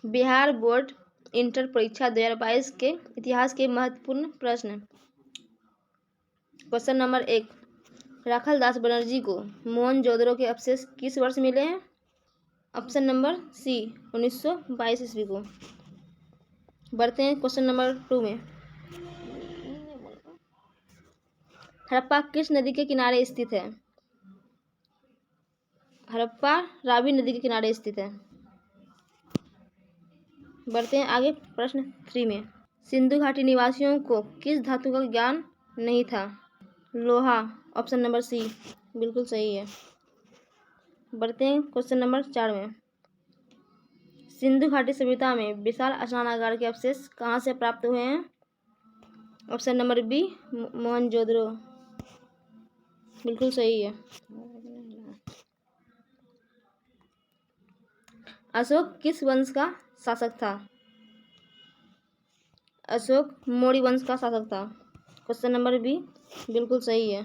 Bihar board inter परीक्षा 2022 के इतिहास के महत्वपूर्ण प्रश्न। क्वेश्चन नंबर 1, राखाल दास बनर्जी को मोहनजोदड़ो के अवशेष किस वर्ष मिले हैं? ऑप्शन नंबर सी 1922 ईस्वी को। बढ़ते हैं क्वेश्चन नंबर 2 में। हड़प्पा किस नदी के किनारे स्थित है? हड़प्पा रावी नदी के किनारे स्थित है। बढ़ते हैं आगे प्रश्न 3 में। सिंधु घाटी निवासियों को किस धातु का ज्ञान नहीं था? लोहा। ऑप्शन नंबर सी बिल्कुल सही है। बढ़ते हैं क्वेश्चन नंबर 4 में। सिंधु घाटी सभ्यता में विशाल स्नानागार के अवशेष कहाँ से प्राप्त हुए हैं? Option number B Mohenjodaro. बिल्कुल सही है। अशोक किस वंश का शासक था? अशोक मौर्य वंश का शासक था। क्वेश्चन नंबर बी बिल्कुल सही है।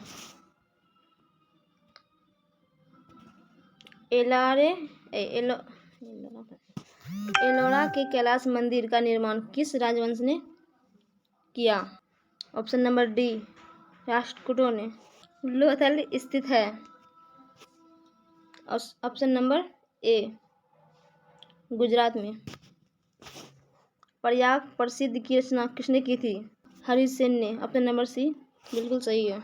एलोरा के कैलाश मंदिर का निर्माण किस राजवंश ने किया? ऑप्शन नंबर डी राष्ट्रकूटों ने। लोथल स्थित है। ऑप्शन नंबर ए गुजरात में। प्रयाग प्रसिद्ध की रचना किसने की थी? हरिसेन ने। ऑप्शन नंबर सी बिल्कुल सही है।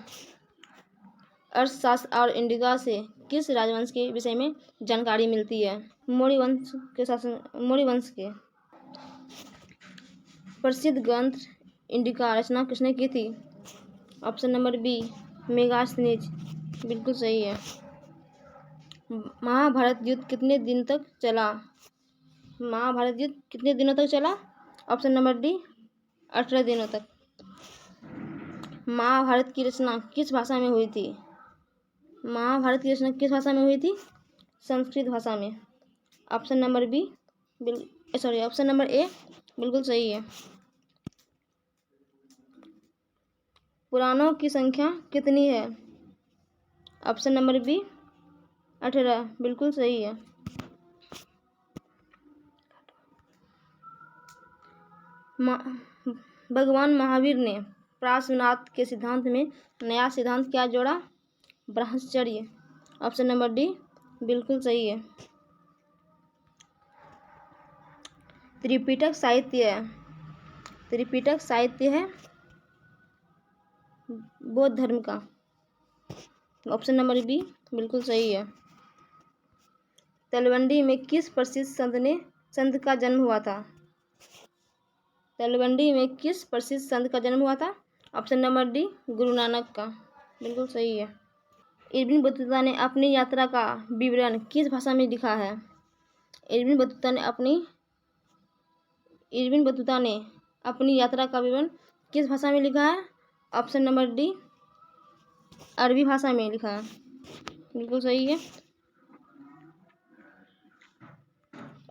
अर्थशास्त्र और इंडिका से किस राजवंश के विषय में जानकारी मिलती है? मौर्य वंश के। प्रसिद्ध ग्रंथ इंडिका रचना किसने की थी? Option number B Megasthenes. बिल्कुल सही है। महाभारत युद्ध कितने दिन तक चला? महाभारत युद्ध कितने दिनों तक चला? ऑप्शन नंबर डी 18 दिनों तक। महाभारत की रचना किस भाषा में हुई थी? महाभारत की रचना किस भाषा में हुई थी? संस्कृत भाषा में। Option number option number A बिल्कुल सही है। पुराणों की संख्या कितनी है? Option number B 18। बिल्कुल सही है। भगवान महावीर ने पार्श्वनाथ के सिद्धांत में नया सिद्धांत क्या जोड़ा? ब्रह्मचर्य। ऑप्शन नंबर डी बिल्कुल सही है। त्रिपिटक साहित्य है बौद्ध धर्म का। ऑप्शन नंबर बी बिल्कुल सही है। तलवंडी में किस प्रसिद्ध संत का जन्म हुआ था? तलवंडी में किस प्रसिद्ध संत का जन्म हुआ था? Option number D Guru Nanak का। बिल्कुल सही है। इब्न बतूता ने अपनी यात्रा का विवरण किस भाषा में लिखा है? इब्न बतूता ने अपनी यात्रा का विवरण किस भाषा में लिखा है? ऑप्शन नंबर डी अरबी भाषा में लिखा है। बिल्कुल सही है।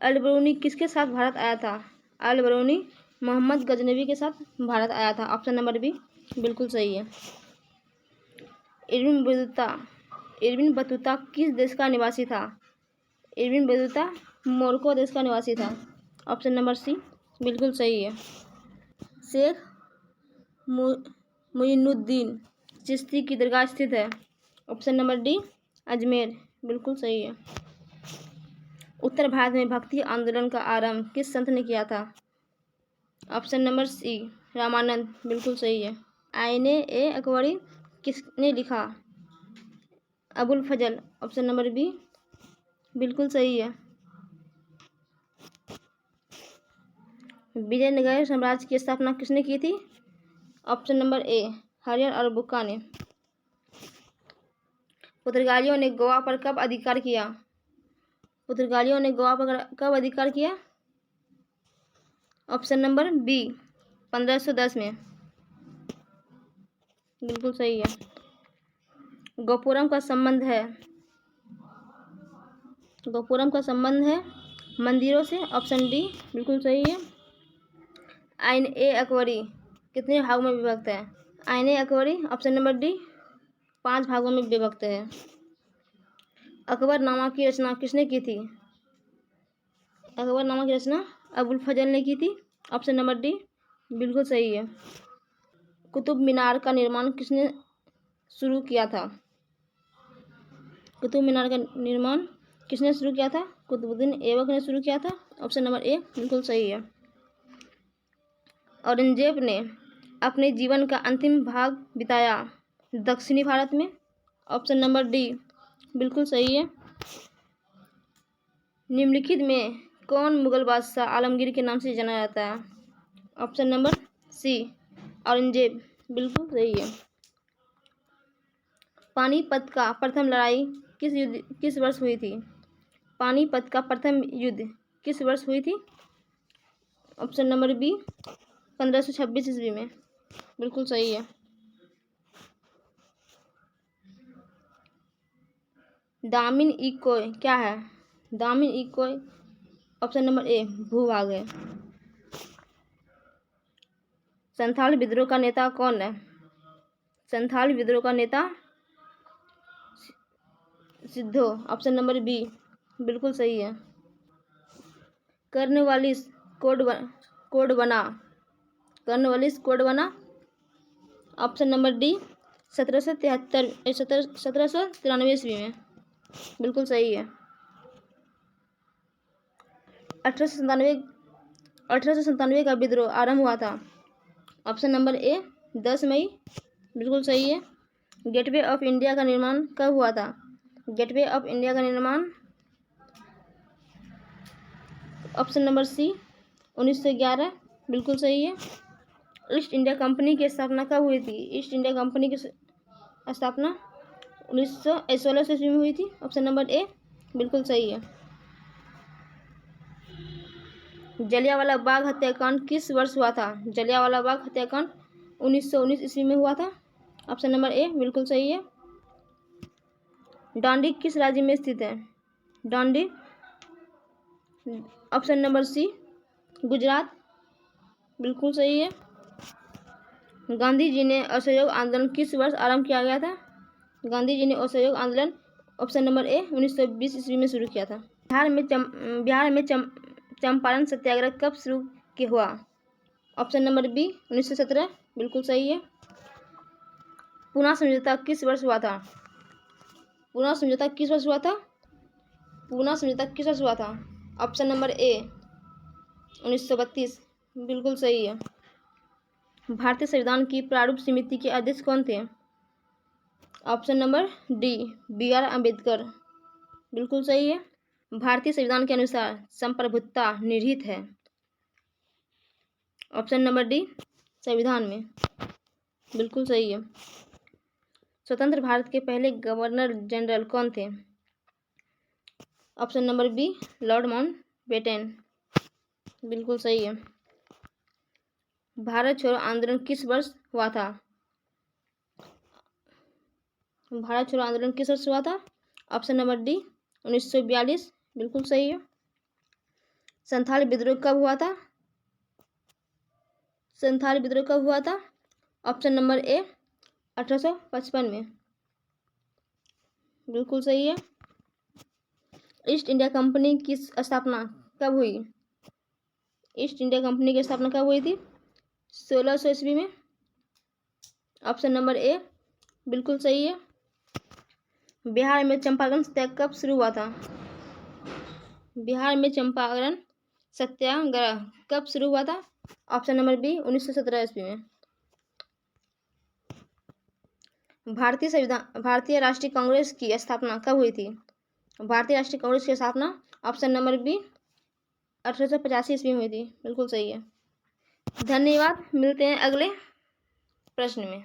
अल-बरूनी किसके साथ भारत आया था? अल-बरूनी मोहम्मद गजनवी के साथ भारत आया था। ऑप्शन नंबर बी बिल्कुल सही है। इब्न बतूता किस देश का निवासी था? इब्न बतूता मोरक्को देश का निवासी था। ऑप्शन नंबर सी बिल्कुल सही है। शेख मुइनुद्दीन चिश्ती की दरगाह स्थित है। Option number D Ajmer. बिल्कुल सही है। उत्तर भारत में भक्ति आंदोलन का आरंभ किस संत ने किया था? Option number C Ramanand. बिल्कुल सही है। आईने ए अकबरी किसने लिखा? Abul Fazl. Option number B बिल्कुल सही है। विजयनगर साम्राज्य की स्थापना किसने की थी? ऑप्शन नंबर ए हरिहर और बुक्का ने। पुर्तगालियों ने गोवा पर कब अधिकार किया? पुर्तगालियों ने गोवा पर कब अधिकार किया? ऑप्शन नंबर बी 1510 में। बिल्कुल सही है। गोपुरम का संबंध है मंदिरों से। ऑप्शन डी बिल्कुल सही है। आइन ए अकबरी कितने भागों में विभक्त है? आइन ए अकबरी ऑप्शन नंबर डी 5 भागों में विभक्त है। अकबरनामा की रचना किसने की थी? अकबरनामा की रचना अबुल फजल ने की थी। ऑप्शन नंबर डी बिल्कुल सही है। कुतुब मीनार का निर्माण किसने शुरू किया था? कुतुब मीनार का निर्माण किसने शुरू किया था? कुतुबुद्दीन ऐबक ने शुरू किया था। ऑप्शन नंबर ए बिल्कुल सही है। औरंगजेब ने अपने जीवन का अंतिम भाग बिताया दक्षिणी भारत में। ऑप्शन नंबर डी बिल्कुल सही है। निम्नलिखित में कौन मुगल बादशाह आलमगीर के नाम से जाना जाता है? ऑप्शन नंबर सी औरंगजेब बिल्कुल सही है। पानीपत का प्रथम लड़ाई किस वर्ष हुई थी? पानीपत का प्रथम युद्ध किस वर्ष हुई थी? ऑप्शन नंबर बी 1526 ईस्वी में बिल्कुल सही है। दामिन इकोय क्या है? दामिन इकोय ऑप्शन नंबर ए भूभाग है। संथाल विद्रोह का नेता कौन है? संथाल विद्रोह का नेता सिद्धो। ऑप्शन नंबर बी बिल्कुल सही है। कर्नवालिस कोड बना कर्नवालिस कोड बना। ऑप्शन नंबर डी 1793 ईस्वी में बिल्कुल सही है। 1897 का विद्रोह आरंभ हुआ था। ऑप्शन नंबर ए 10 मई बिल्कुल सही है। गेटवे ऑफ इंडिया का निर्माण कब हुआ था? गेटवे ऑफ इंडिया का निर्माण ऑप्शन नंबर सी 1911 बिल्कुल सही है। ईस्ट इंडिया कंपनी की स्थापना कब हुई थी? ईस्ट इंडिया कंपनी की स्थापना 1916 ईस्वी में हुई थी। ऑप्शन नंबर ए बिल्कुल सही है। जलियांवाला बाग हत्याकांड किस वर्ष हुआ था? जलियांवाला बाग हत्याकांड 1919 ईस्वी में हुआ था। ऑप्शन नंबर ए बिल्कुल सही है। डांडी किस राज्य में स्थित है? डांडी ऑप्शन नंबर सी गुजरात बिल्कुल सही है। गांधी जी ने असहयोग आंदोलन किस वर्ष आरंभ किया गया था? गांधी जी ने असहयोग आंदोलन ऑप्शन नंबर ए 1920 ईस्वी में शुरू किया था। बिहार में चंपारण सत्याग्रह कब शुरू हुआ? ऑप्शन नंबर बी 1917 बिल्कुल सही है। पूना समझौता किस वर्ष हुआ था? पूना समझौता किस वर्ष हुआ था? पूना समझौता किस वर्ष हुआ था? ऑप्शन नंबर ए 1932 बिल्कुल सही है। भारतीय संविधान की प्रारूप समिति के अध्यक्ष कौन थे? Option number D BR Ambedkar बिल्कुल सही है। भारतीय संविधान के अनुसार संप्रभुता निहित है। ऑप्शन नंबर डी संविधान में बिल्कुल सही है। स्वतंत्र भारत के पहले गवर्नर जनरल कौन थे? Option number B Lord Mountbatten बिल्कुल सही है। भारत छोड़ो आंदोलन किस वर्ष हुआ था? भारत छोड़ो आंदोलन किस वर्ष हुआ था? ऑप्शन नंबर डी 1942 बिल्कुल सही है। संथाल विद्रोह कब हुआ था? संथाल विद्रोह कब हुआ था? ऑप्शन नंबर ए 1855 में बिल्कुल सही है। ईस्ट इंडिया कंपनी की स्थापना कब हुई? ईस्ट इंडिया कंपनी की स्थापना कब हुई थी? 1600 ईस्वी में। ऑप्शन नंबर ए बिल्कुल सही है। बिहार में चंपारण सत्याग्रह कब शुरू हुआ था? बिहार में चंपारण सत्याग्रह कब शुरू हुआ था? ऑप्शन नंबर बी 1917 ईस्वी में। भारतीय राष्ट्रीय कांग्रेस की स्थापना कब हुई थी? भारतीय राष्ट्रीय कांग्रेस की स्थापना ऑप्शन नंबर बी 1885 ईस्वी में हुई थी बिल्कुल सही है। धन्यवाद। मिलते हैं अगले प्रश्न में।